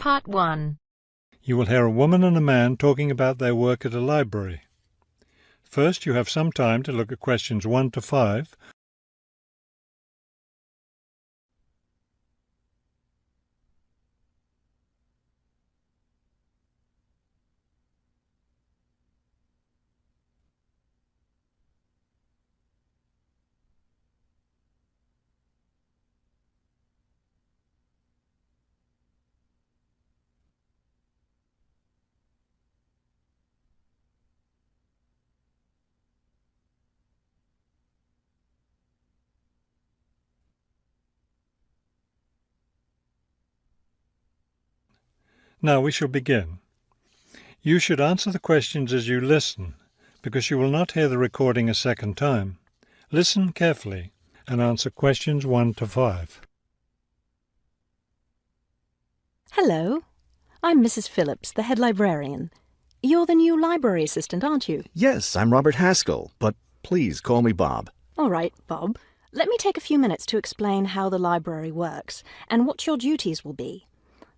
Part 1. You will hear a woman and a man talking about their work at a library. First, you have some time to look at questions 1 to 5. Now we shall begin. You should answer the questions as you listen, because you will not hear the recording a second time. Listen carefully and answer questions 1 to 5. Hello, I'm Mrs. Phillips, the head librarian. You're the new library assistant, aren't you? Yes, I'm Robert Haskell, but please call me Bob. All right, Bob. Let me take a few minutes to explain how the library works and what your duties will be.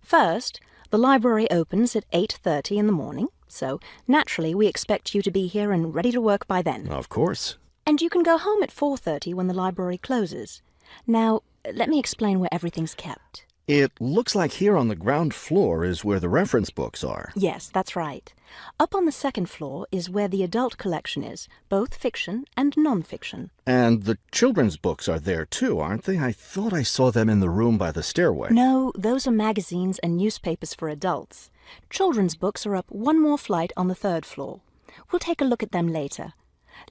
First, the library opens at 8:30 in the morning, so naturally we expect you to be here and ready to work by then. Of course. And you can go home at 4:30 when the library closes. Now, let me explain where everything's kept. It looks like here on the ground floor is where the reference books are. Yes, that's right. Up on the second floor is where the adult collection is, both fiction and non-fiction. And the children's books are there too, aren't they? I thought I saw them in the room by the stairway. No, those are magazines and newspapers for adults. Children's books are up one more flight on the third floor. We'll take a look at them later.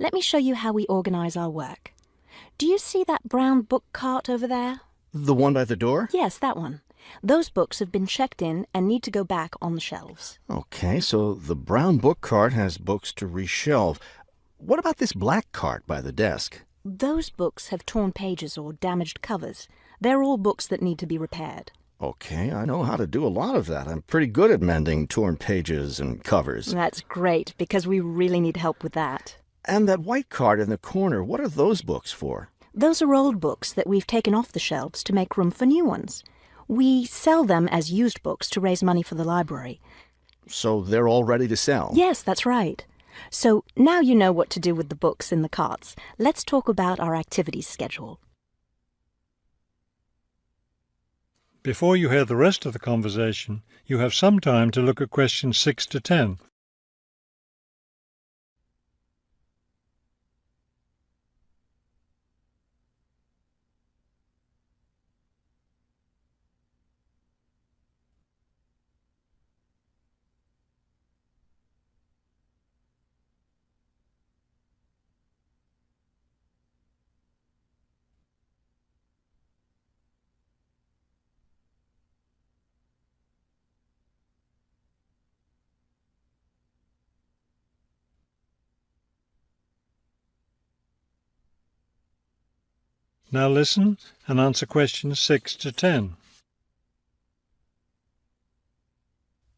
Let me show you how we organize our work. Do you see that brown book cart over there? The one by the door? Yes, that one. Those books have been checked in and need to go back on the shelves. Okay, so the brown book cart has books to reshelve. What about this black cart by the desk? Those books have torn pages or damaged covers. They're all books that need to be repaired. Okay, I know how to do a lot of that. I'm pretty good at mending torn pages and covers. That's great, because we really need help with that. And that white cart in the corner, what are those books for? Those are old books that we've taken off the shelves to make room for new ones. We sell them as used books to raise money for the library. So they're all ready to sell? Yes, that's right. So now you know what to do with the books in the carts. Let's talk about our activities schedule. Before you hear the rest of the conversation, you have some time to look at questions 6 to 10. Now listen and answer questions 6 to 10.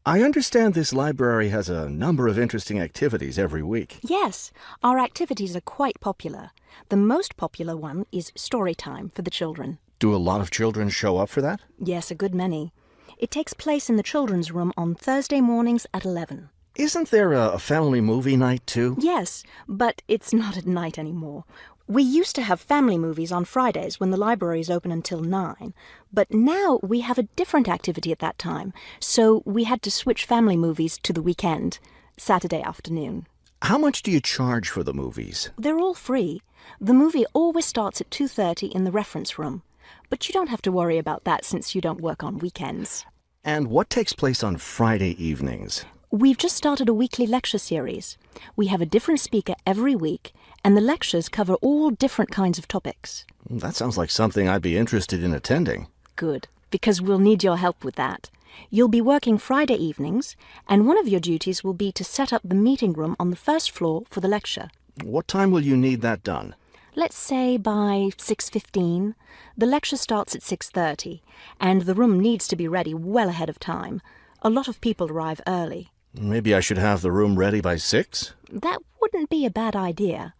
I understand this library has a number of interesting activities every week. Yes, our activities are quite popular. The most popular one is story time for the children. Do a lot of children show up for that? Yes, a good many. It takes place in the children's room on Thursday mornings at 11. Isn't there a family movie night too? Yes, but it's not at night anymore. We used to have family movies on Fridays when the library is open until 9, but now we have a different activity at that time, so we had to switch family movies to the weekend, Saturday afternoon. How much do you charge for the movies? They're all free. The movie always starts at 2:30 in the reference room, but you don't have to worry about that since you don't work on weekends. And what takes place on Friday evenings? We've just started a weekly lecture series. We have a different speaker every week, and the lectures cover all different kinds of topics. That sounds like something I'd be interested in attending. Good, because we'll need your help with that. You'll be working Friday evenings, and one of your duties will be to set up the meeting room on the first floor for the lecture. What time will you need that done? Let's say by 6:15. The lecture starts at 6:30, and the room needs to be ready well ahead of time. A lot of people arrive early. Maybe I should have the room ready by 6? That wouldn't be a bad idea.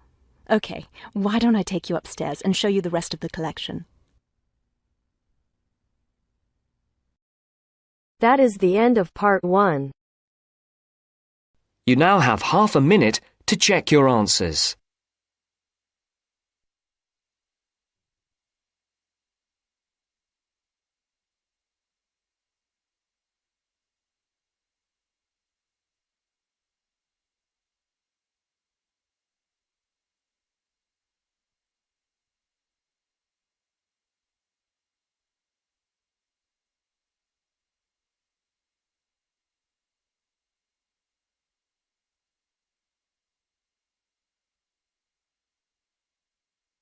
Okay, why don't I take you upstairs and show you the rest of the collection? That is the end of part 1. You now have half a minute to check your answers.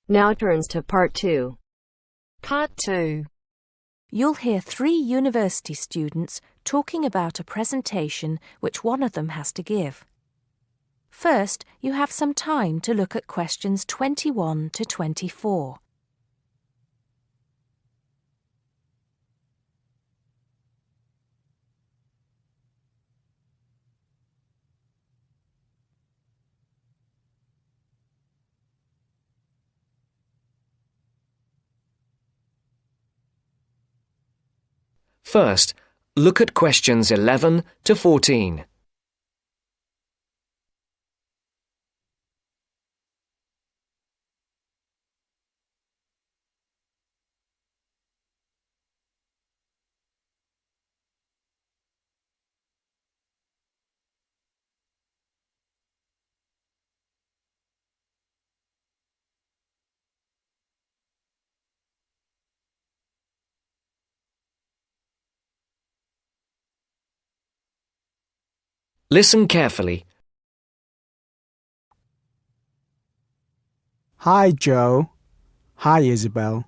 Now turns to part 2. Part 2. You'll hear 3 university students talking about a presentation which one of them has to give. First, you have some time to look at questions 21 to 24. First, look at questions 11 to 14. Listen carefully. Hi, Joe. Hi, Isabel.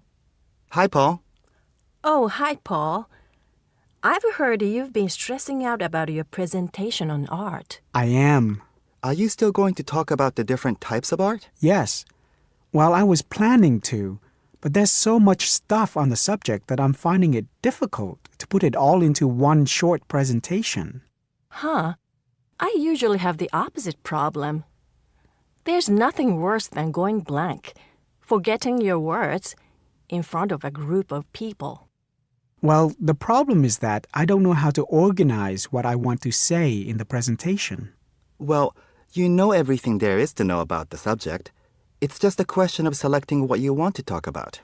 Hi, Paul. Oh, hi, Paul. I've heard you've been stressing out about your presentation on art. I am. Are you still going to talk about the different types of art? Yes. Well, I was planning to, but there's so much stuff on the subject that I'm finding it difficult to put it all into one short presentation. Huh. I usually have the opposite problem. There's nothing worse than going blank, forgetting your words in front of a group of people. Well, the problem is that I don't know how to organize what I want to say in the presentation. Well, you know everything there is to know about the subject. It's just a question of selecting what you want to talk about.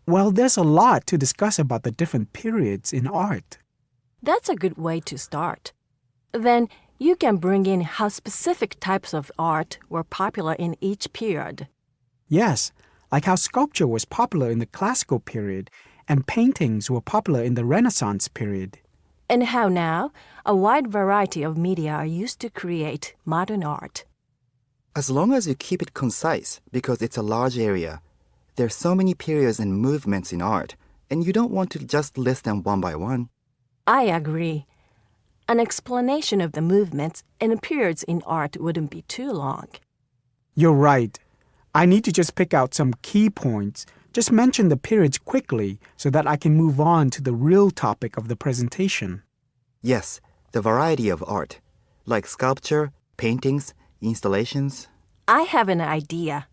Well, there's a lot to discuss about the different periods in art. That's a good way to start. Then you can bring in how specific types of art were popular in each period. Yes, like how sculpture was popular in the classical period and paintings were popular in the Renaissance period. And how now a wide variety of media are used to create modern art. As long as you keep it concise, because it's a large area, there's so many periods and movements in art, and you don't want to just list them one by one. I agree. An explanation of the movements and periods in art wouldn't be too long. You're right. I need to just pick out some key points. Just mention the periods quickly so that I can move on to the real topic of the presentation. Yes, the variety of art, like sculpture, paintings, installations. I have an idea.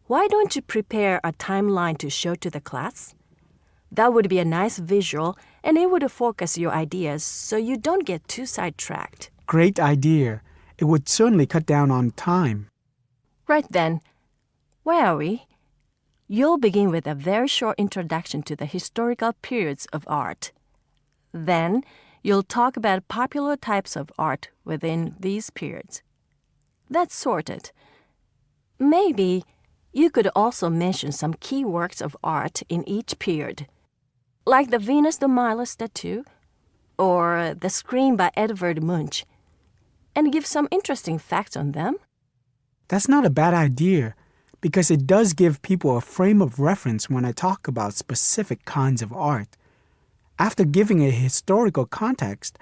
Why don't you prepare a timeline to show to the class? That would be a nice visual, and it would focus your ideas so you don't get too sidetracked. Great idea. It would certainly cut down on time. Right then. Where are we? You'll begin with a very short introduction to the historical periods of art. Then, you'll talk about popular types of art within these periods. That's sorted. Maybe you could also mention some key works of art in each period, like the Venus de Milo statue or the Scream by Edvard Munch, and give some interesting facts on them. That's not a bad idea, because it does give people a frame of reference when I talk about specific kinds of art. After giving a historical context,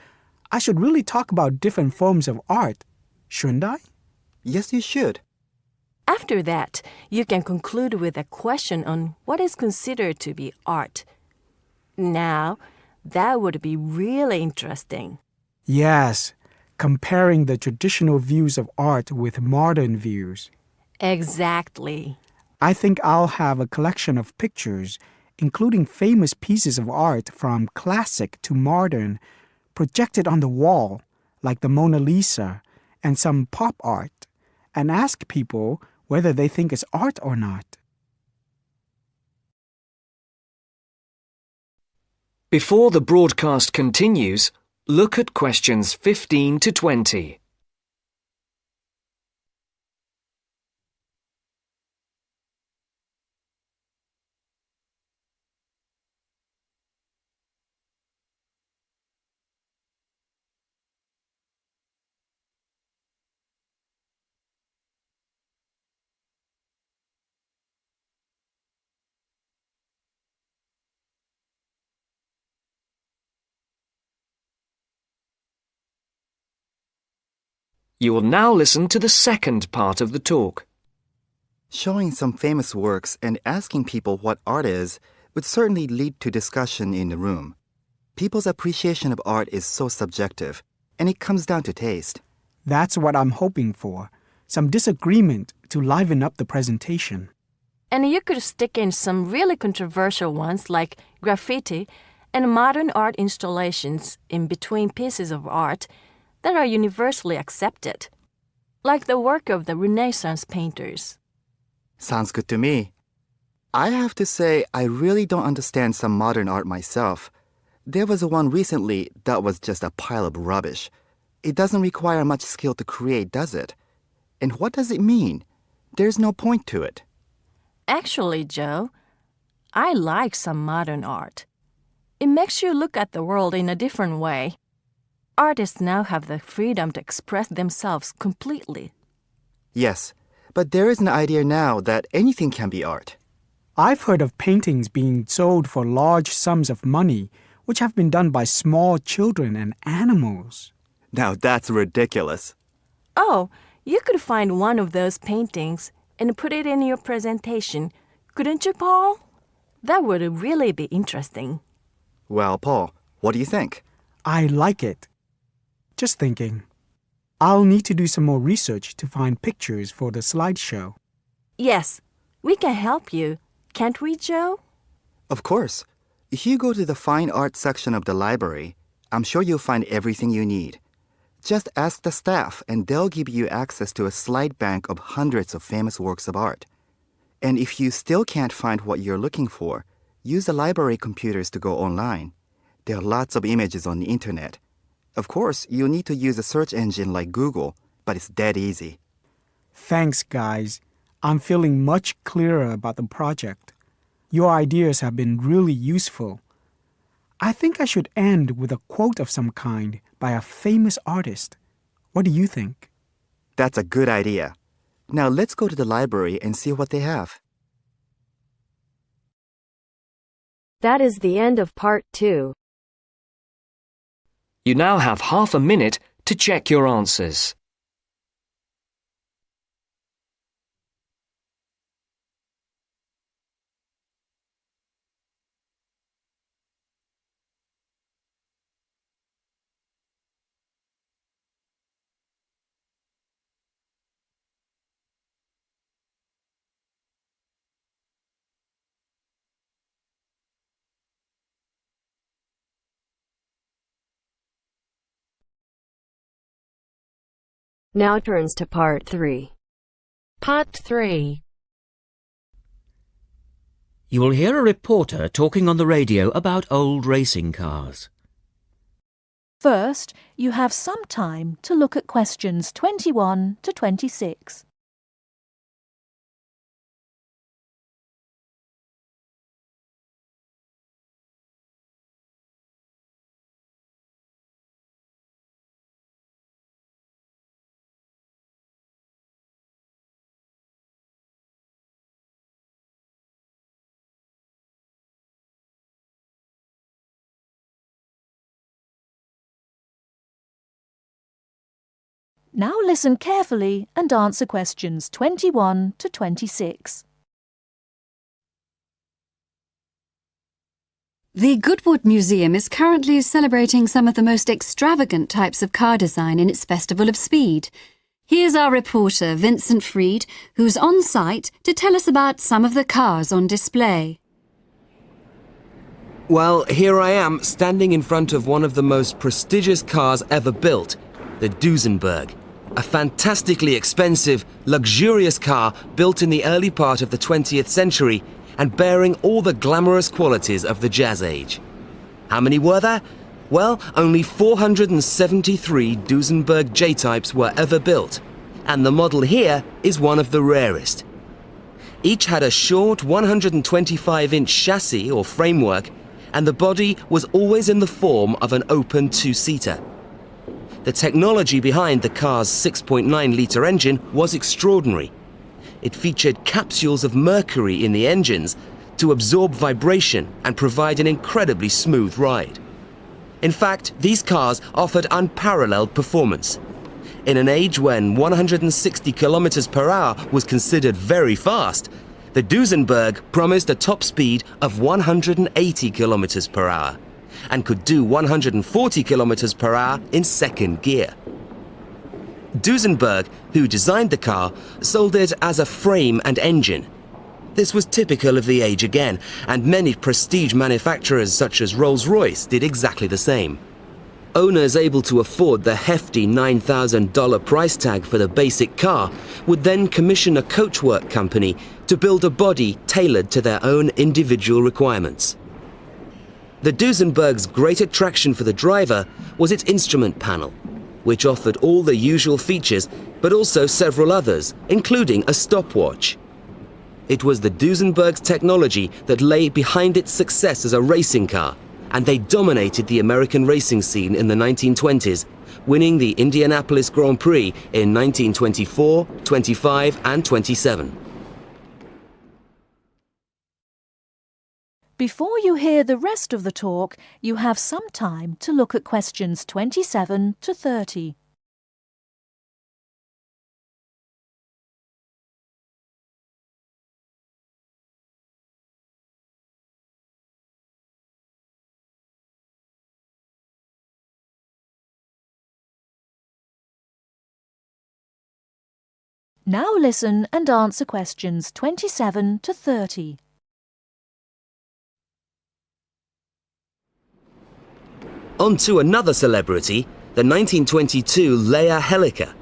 I should really talk about different forms of art, shouldn't I? Yes, you should. After that, you can conclude with a question on what is considered to be art. Now, that would be really interesting. Yes, comparing the traditional views of art with modern views. Exactly. I think I'll have a collection of pictures, including famous pieces of art from classic to modern, project it on the wall, like the Mona Lisa and some pop art, and ask people whether they think it's art or not. Before the broadcast continues, look at questions 15 to 20. You will now listen to the second part of the talk. Showing some famous works and asking people what art is would certainly lead to discussion in the room. People's appreciation of art is so subjective, and it comes down to taste. That's what I'm hoping for, some disagreement to liven up the presentation. And you could stick in some really controversial ones like graffiti and modern art installations in between pieces of art that are universally accepted, like the work of the Renaissance painters. Sounds good to me. I have to say, I really don't understand some modern art myself. There was one recently that was just a pile of rubbish. It doesn't require much skill to create, does it? And what does it mean? There's no point to it. Actually, Joe, I like some modern art. It makes you look at the world in a different way. Artists now have the freedom to express themselves completely. Yes, but there is an idea now that anything can be art. I've heard of paintings being sold for large sums of money, which have been done by small children and animals. Now that's ridiculous. Oh, you could find one of those paintings and put it in your presentation, couldn't you, Paul? That would really be interesting. Well, Paul, what do you think? I like it. Just thinking. I'll need to do some more research to find pictures for the slideshow. Yes, we can help you, can't we, Joe? Of course. If you go to the fine art section of the library, I'm sure you'll find everything you need. Just ask the staff and they'll give you access to a slide bank of hundreds of famous works of art. And if you still can't find what you're looking for, use the library computers to go online. There are lots of images on the internet. Of course, you'll need to use a search engine like Google, but it's dead easy. Thanks, guys. I'm feeling much clearer about the project. Your ideas have been really useful. I think I should end with a quote of some kind by a famous artist. What do you think? That's a good idea. Now let's go to the library and see what they have. That is the end of part 2. You now have half a minute to check your answers. Now turns to part 3. Part 3. You will hear a reporter talking on the radio about old racing cars. First, you have some time to look at questions 21 to 26. Now listen carefully and answer questions 21 to 26. The Goodwood Museum is currently celebrating some of the most extravagant types of car design in its Festival of Speed. Here's our reporter, Vincent Freed, who's on site to tell us about some of the cars on display. Well, here I am, standing in front of one of the most prestigious cars ever built, the Duesenberg. A fantastically expensive, luxurious car built in the early part of the 20th century and bearing all the glamorous qualities of the Jazz Age. How many were there? Well, only 473 Duesenberg J-types were ever built, and the model here is one of the rarest. Each had a short 125-inch chassis or framework, and the body was always in the form of an open two-seater. The technology behind the car's 6.9-litre engine was extraordinary. It featured capsules of mercury in the engines to absorb vibration and provide an incredibly smooth ride. In fact, these cars offered unparalleled performance. In an age when 160 kilometers per hour was considered very fast, the Duesenberg promised a top speed of 180 kilometers per hour and could do 140 kilometers per hour in second gear. Duesenberg, who designed the car, sold it as a frame and engine. This was typical of the age again, and many prestige manufacturers such as Rolls-Royce did exactly the same. Owners able to afford the hefty $9,000 price tag for the basic car would then commission a coachwork company to build a body tailored to their own individual requirements. The Duesenberg's great attraction for the driver was its instrument panel, which offered all the usual features but also several others, including a stopwatch. It was the Duesenberg's technology that lay behind its success as a racing car, and they dominated the American racing scene in the 1920s, winning the Indianapolis Grand Prix in 1924, 25, and 27. Before you hear the rest of the talk, you have some time to look at questions 27 to 30. Now listen and answer questions 27 to 30. On to another celebrity, the 1922 Leia Helica.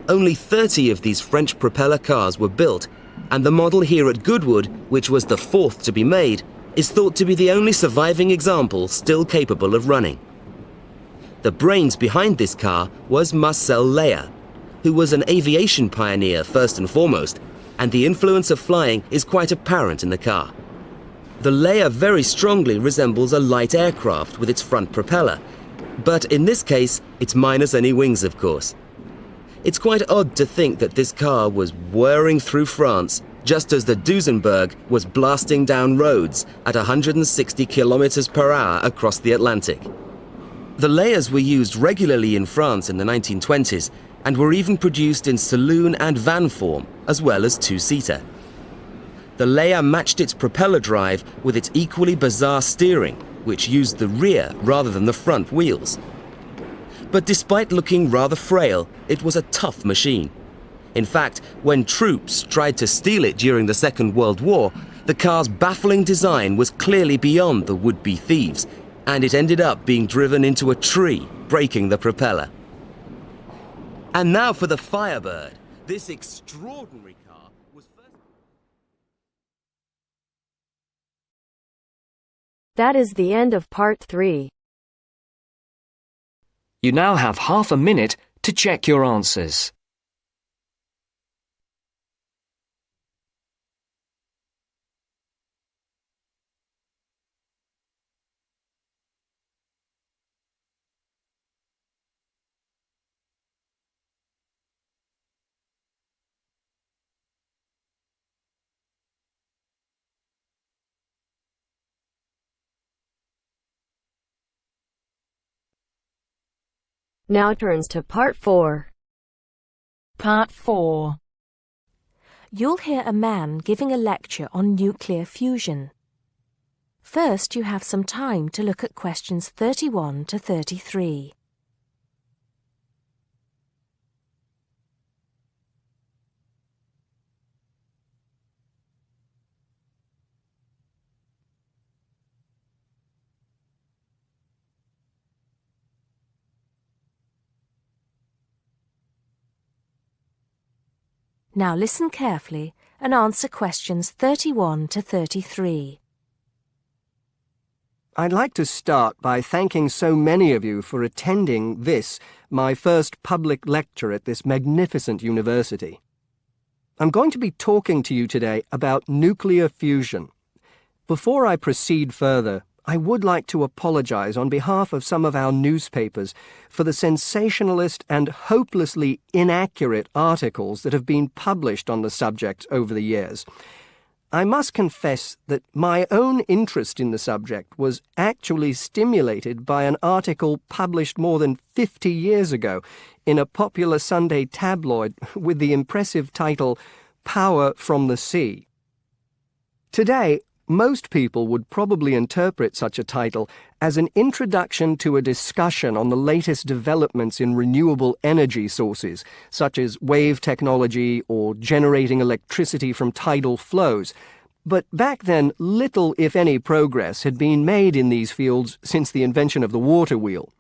Only 30 of these French propeller cars were built, and the model here at Goodwood, which was the fourth to be made, is thought to be the only surviving example still capable of running. The brains behind this car was Marcel Leia, who was an aviation pioneer first and foremost, and the influence of flying is quite apparent in the car. The Leia very strongly resembles a light aircraft with its front propeller, but in this case, it's minus any wings, of course. It's quite odd to think that this car was whirring through France just as the Duesenberg was blasting down roads at 160 kilometers per hour across the Atlantic. The Leias were used regularly in France in the 1920s, and were even produced in saloon and van form, as well as two-seater. The Leia matched its propeller drive with its equally bizarre steering, which used the rear rather than the front wheels. But despite looking rather frail, it was a tough machine. In fact, when troops tried to steal it during the Second World War, the car's baffling design was clearly beyond the would-be thieves, and it ended up being driven into a tree, breaking the propeller. And now for the Firebird. This extraordinary car was first... That is the end of part 3. You now have half a minute to check your answers. Now turns to part 4. Part 4. You'll hear a man giving a lecture on nuclear fusion. First, you have some time to look at questions 31 to 33. Now listen carefully and answer questions 31 to 33. I'd like to start by thanking so many of you for attending this, my first public lecture at this magnificent university. I'm going to be talking to you today about nuclear fusion. Before I proceed further, I would like to apologize on behalf of some of our newspapers for the sensationalist and hopelessly inaccurate articles that have been published on the subject over the years. I must confess that my own interest in the subject was actually stimulated by an article published more than 50 years ago in a popular Sunday tabloid with the impressive title, Power from the Sea. Today, most people would probably interpret such a title as an introduction to a discussion on the latest developments in renewable energy sources, such as wave technology or generating electricity from tidal flows. But back then, little, if any, progress had been made in these fields since the invention of the water wheel.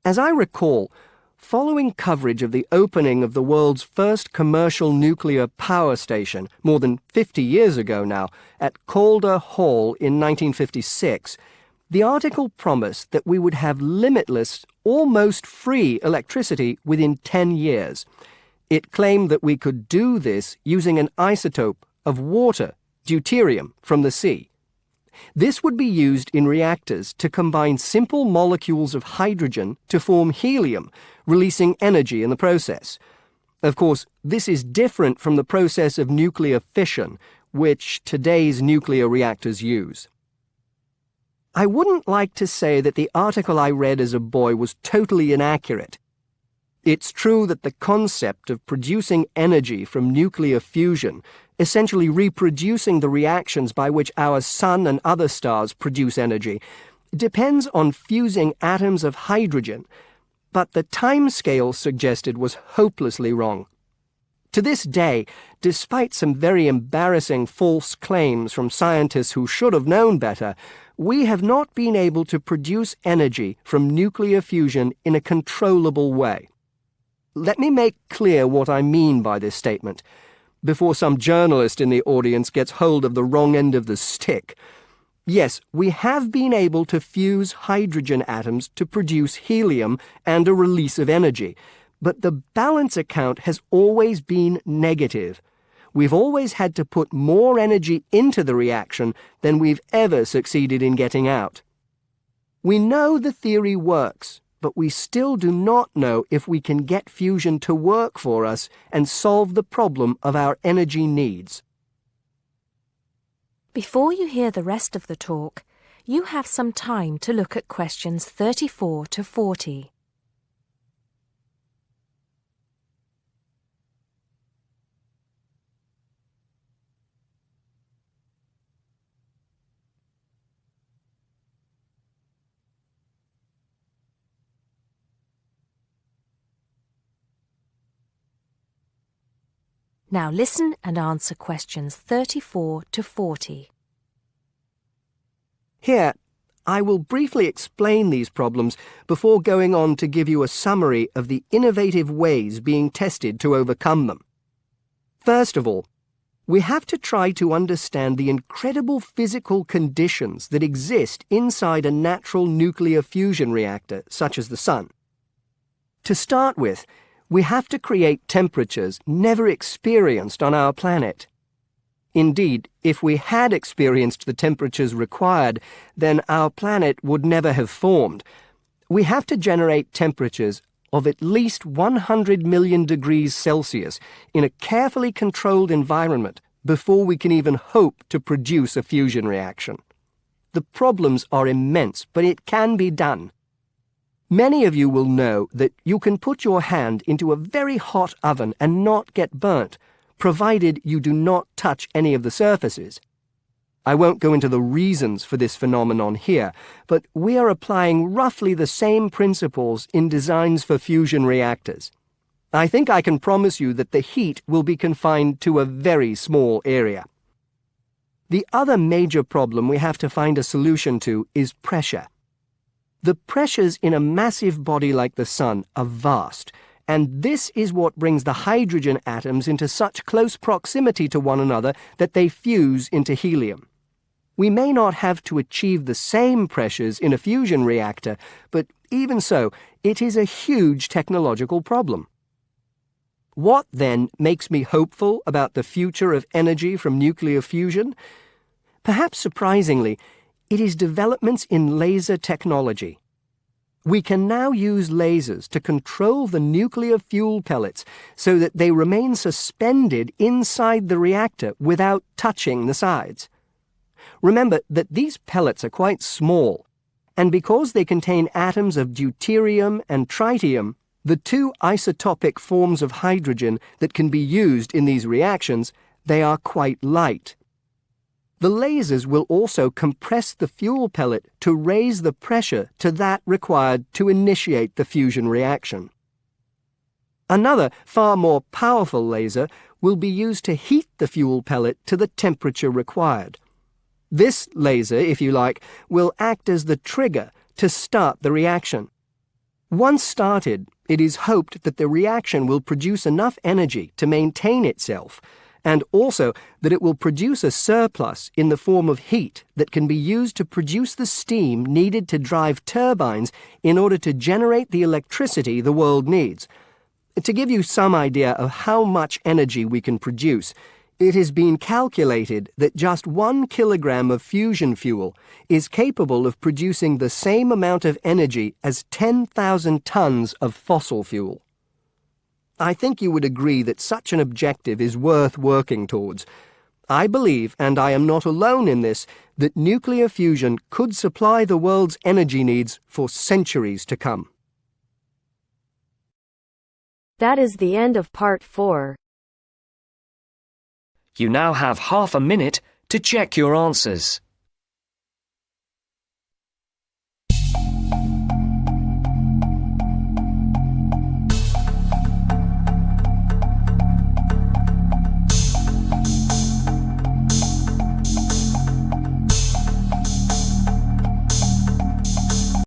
As I recall, following coverage of the opening of the world's first commercial nuclear power station, more than 50 years ago now, at Calder Hall in 1956, the article promised that we would have limitless, almost free electricity within 10 years. It claimed that we could do this using an isotope of water, deuterium, from the sea. This would be used in reactors to combine simple molecules of hydrogen to form helium, releasing energy in the process. Of course, this is different from the process of nuclear fission, which today's nuclear reactors use. I wouldn't like to say that the article I read as a boy was totally inaccurate. It's true that the concept of producing energy from nuclear fusion, essentially reproducing the reactions by which our sun and other stars produce energy, depends on fusing atoms of hydrogen, but the timescale suggested was hopelessly wrong. To this day, despite some very embarrassing false claims from scientists who should have known better, we have not been able to produce energy from nuclear fusion in a controllable way. Let me make clear what I mean by this statement, before some journalist in the audience gets hold of the wrong end of the stick. Yes, we have been able to fuse hydrogen atoms to produce helium and a release of energy, but the balance account has always been negative. We've always had to put more energy into the reaction than we've ever succeeded in getting out. We know the theory works, but we still do not know if we can get fusion to work for us and solve the problem of our energy needs. Before you hear the rest of the talk, you have some time to look at questions 34 to 40. Now listen and answer questions 34 to 40. Here, I will briefly explain these problems before going on to give you a summary of the innovative ways being tested to overcome them. First of all, we have to try to understand the incredible physical conditions that exist inside a natural nuclear fusion reactor, such as the Sun. To start with, we have to create temperatures never experienced on our planet. Indeed, if we had experienced the temperatures required, then our planet would never have formed. We have to generate temperatures of at least 100 million degrees Celsius in a carefully controlled environment before we can even hope to produce a fusion reaction. The problems are immense, but it can be done. Many of you will know that you can put your hand into a very hot oven and not get burnt, provided you do not touch any of the surfaces. I won't go into the reasons for this phenomenon here, but we are applying roughly the same principles in designs for fusion reactors. I think I can promise you that the heat will be confined to a very small area. The other major problem we have to find a solution to is pressure. The pressures in a massive body like the Sun are vast, And this is what brings the hydrogen atoms into such close proximity to one another that they fuse into helium. We may not have to achieve the same pressures in a fusion reactor, but even so, it is a huge technological problem. What, then, makes me hopeful about the future of energy from nuclear fusion? Perhaps surprisingly, it is developments in laser technology. We can now use lasers to control the nuclear fuel pellets so that they remain suspended inside the reactor without touching the sides. Remember that these pellets are quite small, and because they contain atoms of deuterium and tritium, the two isotopic forms of hydrogen that can be used in these reactions, they are quite light. The lasers will also compress the fuel pellet to raise the pressure to that required to initiate the fusion reaction. Another, far more powerful laser will be used to heat the fuel pellet to the temperature required. This laser, if you like, will act as the trigger to start the reaction. Once started, it is hoped that the reaction will produce enough energy to maintain itself, and also that it will produce a surplus in the form of heat that can be used to produce the steam needed to drive turbines in order to generate the electricity the world needs. To give you some idea of how much energy we can produce, it has been calculated that just 1 kilogram of fusion fuel is capable of producing the same amount of energy as 10,000 tons of fossil fuel. I think you would agree that such an objective is worth working towards. I believe, and I am not alone in this, that nuclear fusion could supply the world's energy needs for centuries to come. That is the end of part 4. You now have half a minute to check your answers.